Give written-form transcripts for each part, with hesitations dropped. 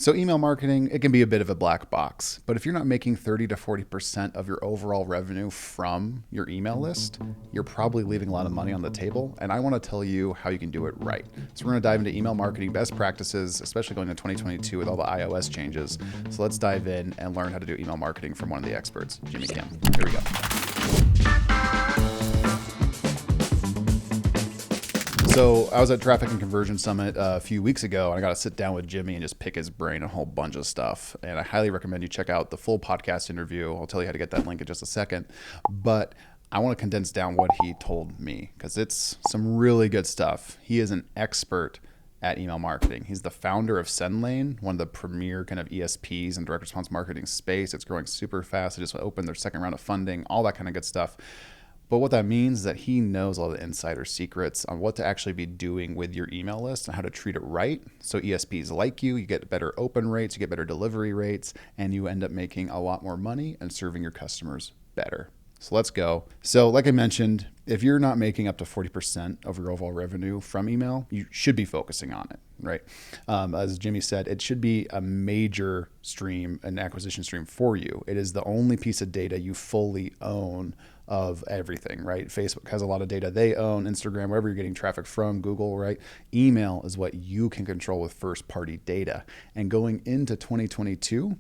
So email marketing, it can be a bit of a black box, but if you're not making 30 to 40% of your overall revenue from your email list, you're probably leaving a lot of money on the table. And I want to tell you how you can do it right. So we're going to dive into email marketing best practices, especially going into 2022 with all the iOS changes. So let's dive in and learn how to do email marketing from one of the experts, Jimmy Kim. Here we go. So I was at Traffic and Conversion Summit a few weeks ago, and I got to sit down with Jimmy and just pick his brain on a whole bunch of stuff. And I highly recommend you check out the full podcast interview. I'll tell you how to get that link in just a second. But I want to condense down what he told me because it's some really good stuff. He is an expert at email marketing. He's the founder of SendLane, one of the premier kind of ESPs in direct response marketing space. It's growing super fast. They just opened their second round of funding, all that kind of good stuff. But what that means is that he knows all the insider secrets on what to actually be doing with your email list and how to treat it right. So ESPs like you get better open rates, you get better delivery rates, and you end up making a lot more money and serving your customers better. So let's go. So like I mentioned, if you're not making up to 40% of your overall revenue from email, you should be focusing on it, right? As Jimmy said, it should be a major stream, an acquisition stream for you. It is the only piece of data you fully own of everything, right? Facebook has a lot of data they own, Instagram, wherever you're getting traffic from, Google, right? Email is what you can control with first-party data. And going into 2022,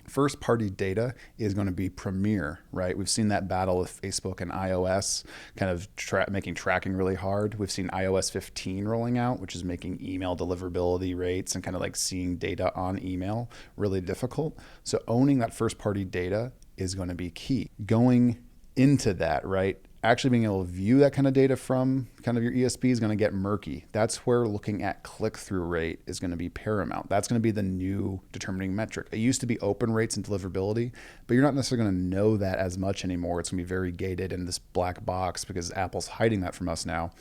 first-party data is going to be premier, right? We've seen that battle with Facebook and iOS kind of making tracking really hard. We've seen iOS 15 rolling out, which is making email deliverability rates and kind of like seeing data on email really difficult. So owning that first-party data is going to be key. Going into that, right? Actually being able to view that kind of data from kind of your ESP is going to get murky. That's where looking at click-through rate is going to be paramount. That's going to be the new determining metric. It used to be open rates and deliverability, but you're not necessarily going to know that as much anymore. It's going to be very gated in this black box because Apple's hiding that from us now.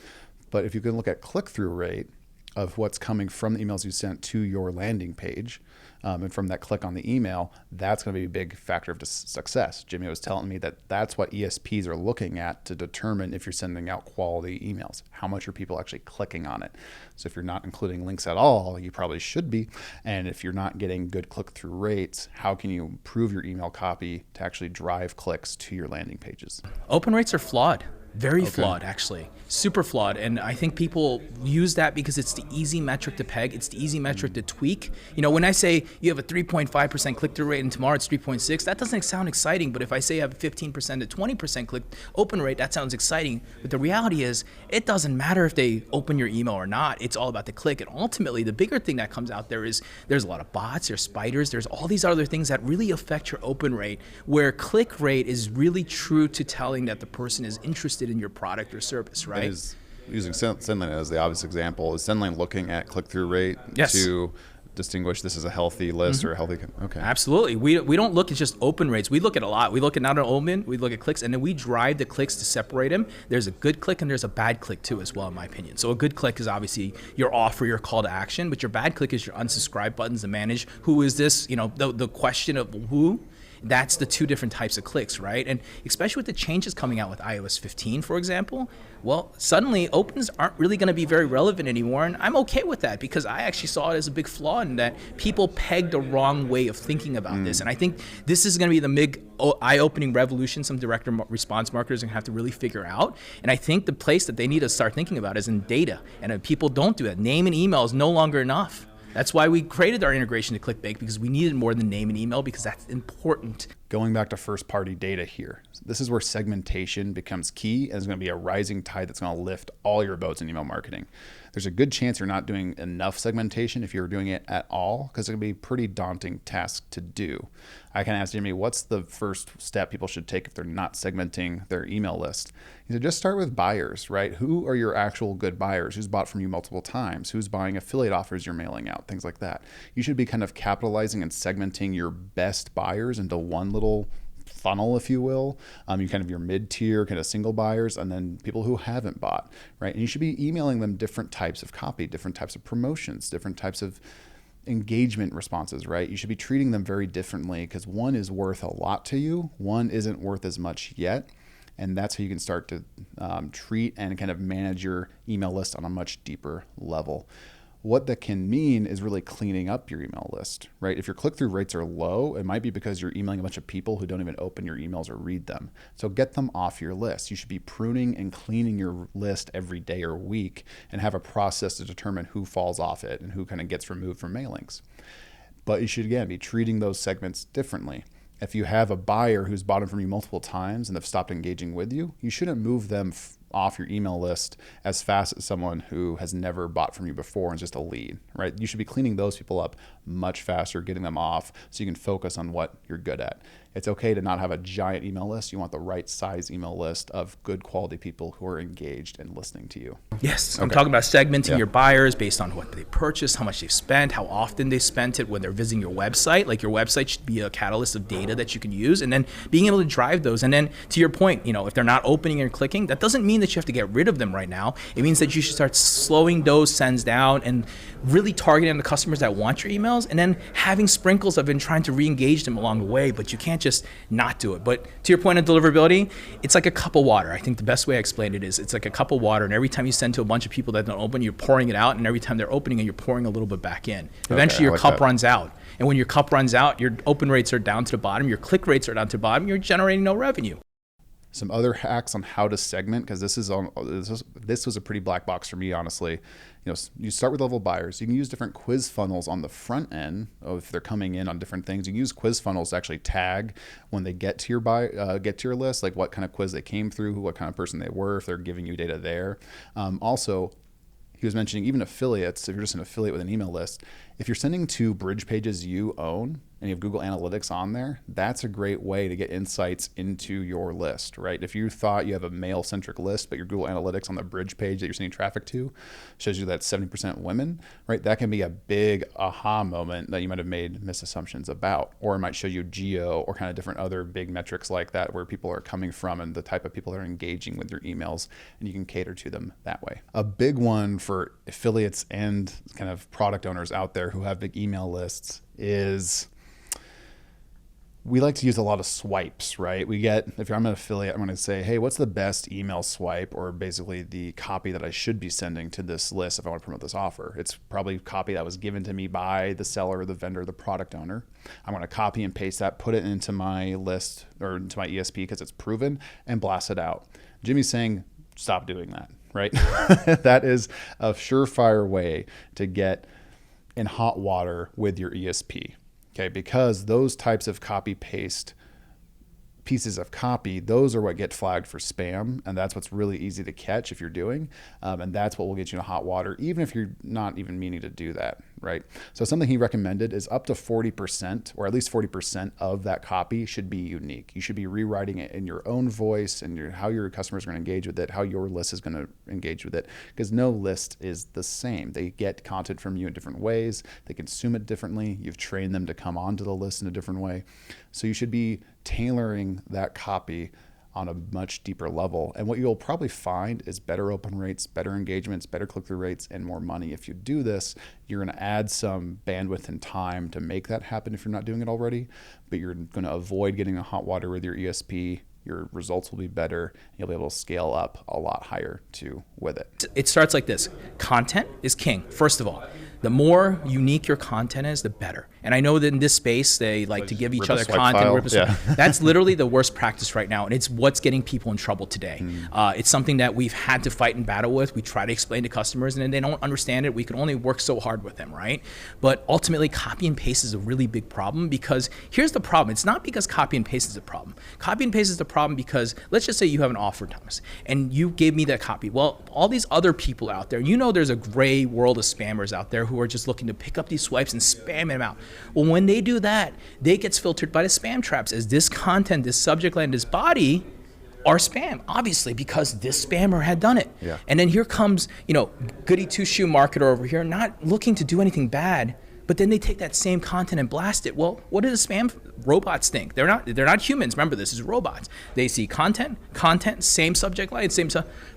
But if you can look at click-through rate of what's coming from the emails you sent to your landing page, and from that click on the email, that's going to be a big factor of success. Jimmy was telling me that that's what ESPs are looking at to determine if you're sending out quality emails. How much are people actually clicking on it? So if you're not including links at all, you probably should be. And if you're not getting good click-through rates, how can you improve your email copy to actually drive clicks to your landing pages? Open rates are flawed. Very flawed, actually. Super flawed. And I think people use that because it's the easy metric to peg. It's the easy metric to tweak. You know, when I say you have a 3.5% click-through rate and tomorrow it's 3.6, that doesn't sound exciting. But if I say you have a 15% to 20% click open rate, that sounds exciting. But the reality is it doesn't matter if they open your email or not. It's all about the click. And ultimately, the bigger thing that comes out there is there's a lot of bots, there's spiders, there's all these other things that really affect your open rate, where click rate is really true to telling that the person is interested in your product or service, right? Using SendLane as the obvious example, is SendLane looking at click-through rate to distinguish this as a healthy list or a healthy? Okay. Absolutely. We don't look at just open rates. We look at a lot. We look at not an open, we look at clicks, and then we drive the clicks to separate them. There's a good click and there's a bad click too as well, in my opinion. So a good click is obviously your offer, your call to action, but your bad click is your unsubscribe buttons to manage who is this, you know, the question of who. That's the two different types of clicks, right? And especially with the changes coming out with iOS 15, for example, well, suddenly opens aren't really going to be very relevant anymore. And I'm okay with that because I actually saw it as a big flaw in that people pegged a wrong way of thinking about this. And I think this is going to be the big eye-opening revolution some direct response marketers are going to have to really figure out. And I think the place that they need to start thinking about is in data. And if people don't do that, name and email is no longer enough. That's why we created our integration to ClickBank, because we needed more than name and email, because that's important. Going back to first-party data here, this is where segmentation becomes key, and it's going to be a rising tide that's going to lift all your boats in email marketing. There's a good chance you're not doing enough segmentation if you're doing it at all, because it can be a pretty daunting task to do. I can ask Jimmy, what's the first step people should take if they're not segmenting their email list? He said, just start with buyers, right? Who are your actual good buyers? Who's bought from you multiple times? Who's buying affiliate offers you're mailing out? Things like that. You should be kind of capitalizing and segmenting your best buyers into one little funnel, if you will. You kind of your mid-tier kind of single buyers, and then people who haven't bought, right? And you should be emailing them different types of copy, different types of promotions, different types of engagement responses, right? You should be treating them very differently because one is worth a lot to you. One isn't worth as much yet. And that's how you can start to treat and kind of manage your email list on a much deeper level. What that can mean is really cleaning up your email list, right? If your click-through rates are low, it might be because you're emailing a bunch of people who don't even open your emails or read them. So get them off your list. You should be pruning and cleaning your list every day or week and have a process to determine who falls off it and who kind of gets removed from mailings. But you should, again, be treating those segments differently. If you have a buyer who's bought from you multiple times and they've stopped engaging with you, you shouldn't move them off your email list as fast as someone who has never bought from you before and is just a lead, right? You should be cleaning those people up much faster, getting them off so you can focus on what you're good at. It's okay to not have a giant email list. You want the right size email list of good quality people who are engaged and listening to you. Yes, I'm talking about segmenting your buyers based on what they purchased, how much they've spent, how often they spent it when they're visiting your website. Like your website should be a catalyst of data that you can use, and then being able to drive those. And then to your point, if they're not opening and clicking, that doesn't mean that you have to get rid of them right now. It means that you should start slowing those sends down and really targeting the customers that want your emails, and then having sprinkles of been trying to re-engage them along the way, but you can't just not do it. But to your point of deliverability, it's like a cup of water. I think the best way I explained it is it's like a cup of water, and every time you send to a bunch of people that don't open, you're pouring it out, and every time they're opening it, you're pouring a little bit back in. Eventually your cup runs out. And when your cup runs out, your open rates are down to the bottom, your click rates are down to the bottom, you're generating no revenue. Some other hacks on how to segment, because this was a pretty black box for me, honestly. You start with level buyers. You can use different quiz funnels on the front end if they're coming in on different things. You can use quiz funnels to actually tag when they get to your list, like what kind of quiz they came through, what kind of person they were, if they're giving you data there. Also, he was mentioning even affiliates. If you're just an affiliate with an email list, if you're sending to bridge pages you own and you have Google Analytics on there, that's a great way to get insights into your list, right? If you thought you have a male-centric list, but your Google Analytics on the bridge page that you're sending traffic to shows you that 70% women, right? That can be a big aha moment that you might have made misassumptions about, or it might show you geo or kind of different other big metrics like that where people are coming from and the type of people that are engaging with your emails, and you can cater to them that way. A big one for affiliates and kind of product owners out there who have big email lists is we like to use a lot of swipes, right? If I'm an affiliate, I'm going to say, hey, what's the best email swipe, or basically the copy that I should be sending to this list if I want to promote this offer? It's probably copy that was given to me by the seller, the vendor, the product owner. I'm going to copy and paste that, put it into my list or into my ESP because it's proven, and blast it out. Jimmy's saying, stop doing that, right? That is a surefire way to get in hot water with your ESP. Okay, because those types of copy paste pieces of copy, those are what get flagged for spam, and that's what's really easy to catch if you're doing, and that's what will get you in hot water, even if you're not even meaning to do that, right? So something he recommended is up to 40%, or at least 40% of that copy should be unique. You should be rewriting it in your own voice and how your customers are going to engage with it, how your list is going to engage with it, because no list is the same. They get content from you in different ways. They consume it differently. You've trained them to come onto the list in a different way. So you should be tailoring that copy on a much deeper level. And what you'll probably find is better open rates, better engagements, better click-through rates, and more money. If you do this, you're going to add some bandwidth and time to make that happen if you're not doing it already, but you're going to avoid getting a hot water with your ESP. Your results will be better. You'll be able to scale up a lot higher too with it. It starts like this. Content is king, first of all. The more unique your content is, the better. And I know that in this space, they like to give each other content. That's literally the worst practice right now. And it's what's getting people in trouble today. It's something that we've had to fight and battle with. We try to explain to customers, and then they don't understand it. We can only work so hard with them, right? But ultimately, copy and paste is a really big problem, because here's the problem. It's not because copy and paste is a problem. Copy and paste is the problem because let's just say you have an offer, Thomas, and you gave me that copy. Well, all these other people out there, there's a gray world of spammers out there who are just looking to pick up these swipes and spam them out. Well, when they do that, they gets filtered by the spam traps as this content, this subject line, this body are spam, obviously, because this spammer had done it. Yeah. And then here comes, goody two-shoe marketer over here, not looking to do anything bad, but then they take that same content and blast it. Well, what do the spam robots think? They're not humans. Remember, this is robots. They see content, same subject line,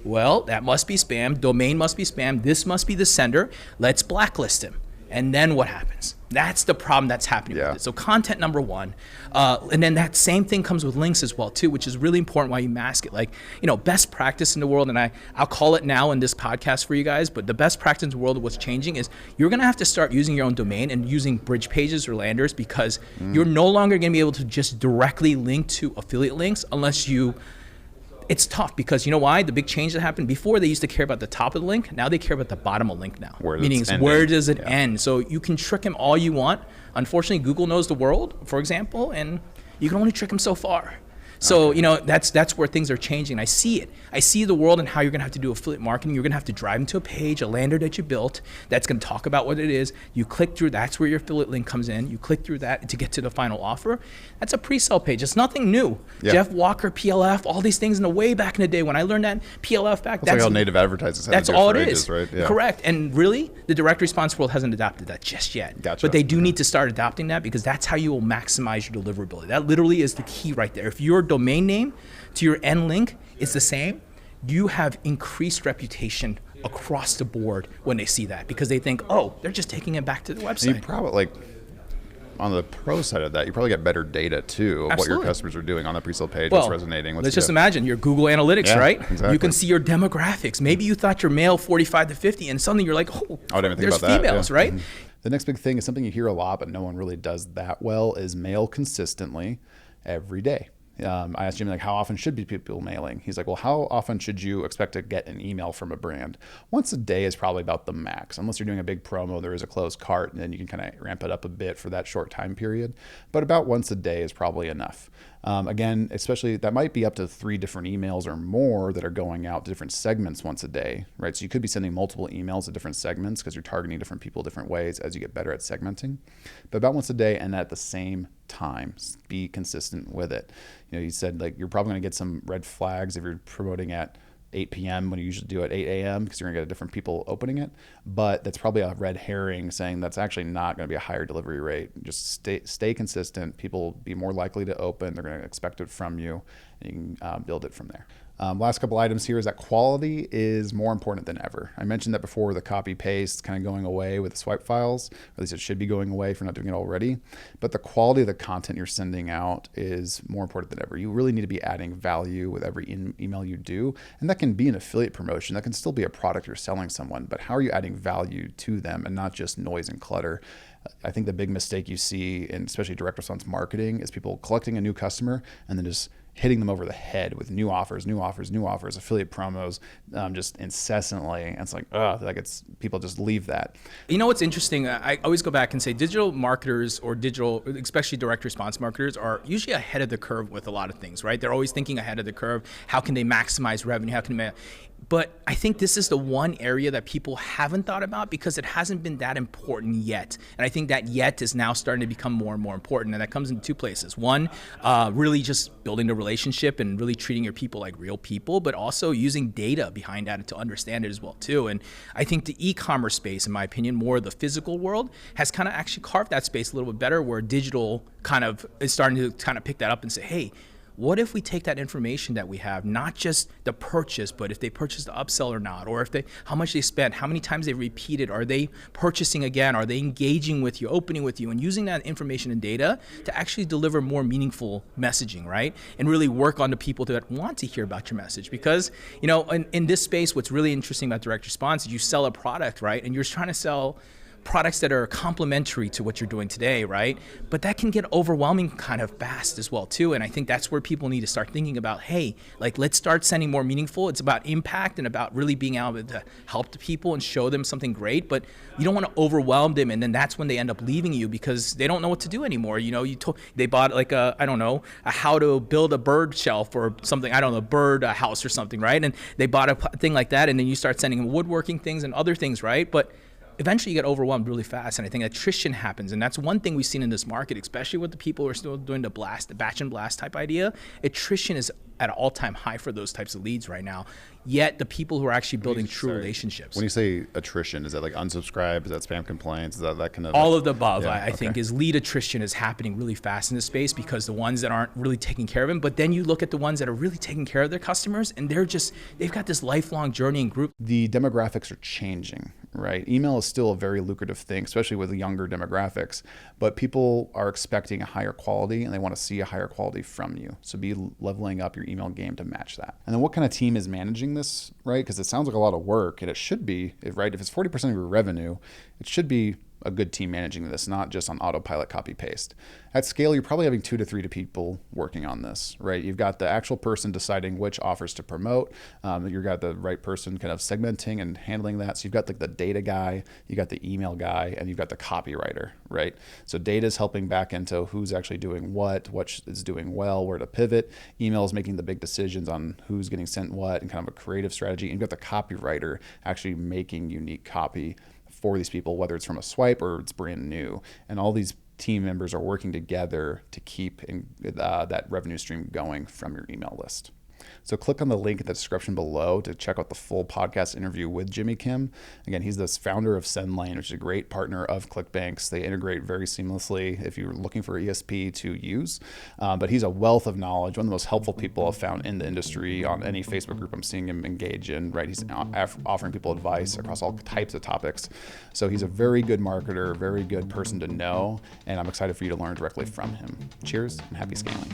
well, that must be spam. Domain must be spam. This must be the sender. Let's blacklist him. And then what happens? That's the problem that's happening with it. So content number one, and then that same thing comes with links as well too, which is really important why you mask it. Like, best practice in the world, and I'll call it now in this podcast for you guys, but the best practice in the world of what's changing is you're gonna have to start using your own domain and using bridge pages or landers, because you're no longer gonna be able to just directly link to affiliate links unless it's tough, because you know why? The big change that happened before, they used to care about the top of the link. Now they care about the bottom of the link now. Meaning where does it end? So you can trick them all you want. Unfortunately, Google knows the world, for example, and you can only trick them so far. So, that's where things are changing. I see it. I see the world and how you're going to have to do affiliate marketing. You're going to have to drive into a page, a lander that you built that's going to talk about what it is. You click through, that's where your affiliate link comes in. You click through that to get to the final offer. That's a pre-sale page. It's nothing new. Yeah. Jeff Walker, PLF, all these things in the way back in the day when I learned that PLF back. That's like how native advertisers have. That's all it ages, is. Right? Yeah. Correct. And really, the direct response world hasn't adopted that just yet. Gotcha. But they do need to start adopting that, because that's how you will maximize your deliverability. That literally is the key right there. If your domain name to your end link is the same, you have increased reputation across the board when they see that, because they think, oh, they're just taking it back to the website. And you probably, on the pro side of that, you probably get better data too of what your customers are doing on the pre-sale page, what's resonating. Let's just imagine your Google Analytics, right? Exactly. You can see your demographics. Maybe you thought your male 45 to 50, and suddenly you're like, oh, I didn't there's think about females, that. right? Mm-hmm. The next big thing is something you hear a lot, but no one really does that well, is mail consistently every day. I asked Jimmy, how often should be people mailing? He's like, well, how often should you expect to get an email from a brand? Once a day is probably about the max. Unless you're doing a big promo, there is a closed cart, and then you can kind of ramp it up a bit for that short time period. But about once a day is probably enough. Again, especially that might be up to 3 different emails or more that are going out to different segments once a day, right? So you could be sending multiple emails to different segments because you're targeting different people different ways as you get better at segmenting. But about once a day and at the same time, be consistent with it. You said you're probably going to get some red flags if you're promoting at 8 p.m. when you usually do at 8 a.m. because you're going to get different people opening it. But that's probably a red herring saying that's actually not going to be a higher delivery rate. Just stay consistent. People will be more likely to open. They're going to expect it from you, and you can build it from there. Last couple items here is that quality is more important than ever. I mentioned that before, the copy paste kind of going away with the swipe files, or at least it should be going away if you're not doing it already. But the quality of the content you're sending out is more important than ever. You really need to be adding value with every email you do. And that can be an affiliate promotion. That can still be a product you're selling someone, but how are you adding value to them and not just noise and clutter? I think the big mistake you see in especially direct response marketing is people collecting a new customer and then just hitting them over the head with new offers, affiliate promos, just incessantly. And it's people just leave that. You know what's interesting? I always go back and say digital marketers or especially direct response marketers are usually ahead of the curve with a lot of things, right? They're always thinking ahead of the curve. How can they maximize revenue? But I think this is the one area that people haven't thought about because it hasn't been that important yet. And I think that yet is now starting to become more and more important. And that comes in 2 places. One, really just building the relationship and really treating your people like real people, but also using data behind that to understand it as well too. And I think the e-commerce space, in my opinion, more the physical world, has kind of actually carved that space a little bit better, where digital kind of is starting to kind of pick that up and say, hey, what if we take that information that we have, not just the purchase, but if they purchased the upsell or not, or how much they spent, how many times they repeated, are they purchasing again, are they engaging with you, opening with you, and using that information and data to actually deliver more meaningful messaging, right? And really work on the people that want to hear about your message. Because, in this space, what's really interesting about direct response is you sell a product, right? And you're trying to sell products that are complementary to what you're doing today, right? But that can get overwhelming kind of fast as well too. And I think that's where people need to start thinking about, hey, let's start sending more meaningful. It's about impact and about really being able to help the people and show them something great, but you don't want to overwhelm them. And then that's when they end up leaving you because they don't know what to do anymore. They bought a how to build a bird shelf or something, bird house or something, right? And they bought a thing like that. And then you start sending them woodworking things and other things, right? But eventually you get overwhelmed really fast, and I think attrition happens, and that's one thing we've seen in this market, especially with the people who are still doing the batch and blast type idea. Attrition is at an all-time high for those types of leads right now, yet the people who are actually building true relationships. When you say attrition, is that unsubscribe? Is that spam complaints? Is that kind of... All of the above, I think, is lead attrition is happening really fast in this space because the ones that aren't really taking care of them, but then you look at the ones that are really taking care of their customers, and they've got this lifelong journey and group. The demographics are changing. right? Email is still a very lucrative thing, especially with the younger demographics, but people are expecting a higher quality and they want to see a higher quality from you. So be leveling up your email game to match that. And then what kind of team is managing this, right? Because it sounds like a lot of work, and it should be, right? If it's 40% of your revenue, it should be a good team managing this, not just on autopilot copy paste. At scale, you're probably having 2 to 3 people working on this, right? You've got the actual person deciding which offers to promote. You've got the right person kind of segmenting and handling that. So you've got like the data guy, you got the email guy, and you've got the copywriter, right? So data is helping back into who's actually doing what is doing well, where to pivot. Email is making the big decisions on who's getting sent what and kind of a creative strategy. And you've got the copywriter actually making unique copy for these people, whether it's from a swipe or it's brand new. And all these team members are working together to keep that revenue stream going from your email list. So click on the link in the description below to check out the full podcast interview with Jimmy Kim. Again, he's the founder of SendLane, which is a great partner of ClickBank. They integrate very seamlessly if you're looking for ESP to use. But he's a wealth of knowledge, one of the most helpful people I've found in the industry on any Facebook group I'm seeing him engage in, right? He's offering people advice across all types of topics. So he's a very good marketer, very good person to know, and I'm excited for you to learn directly from him. Cheers and happy scaling.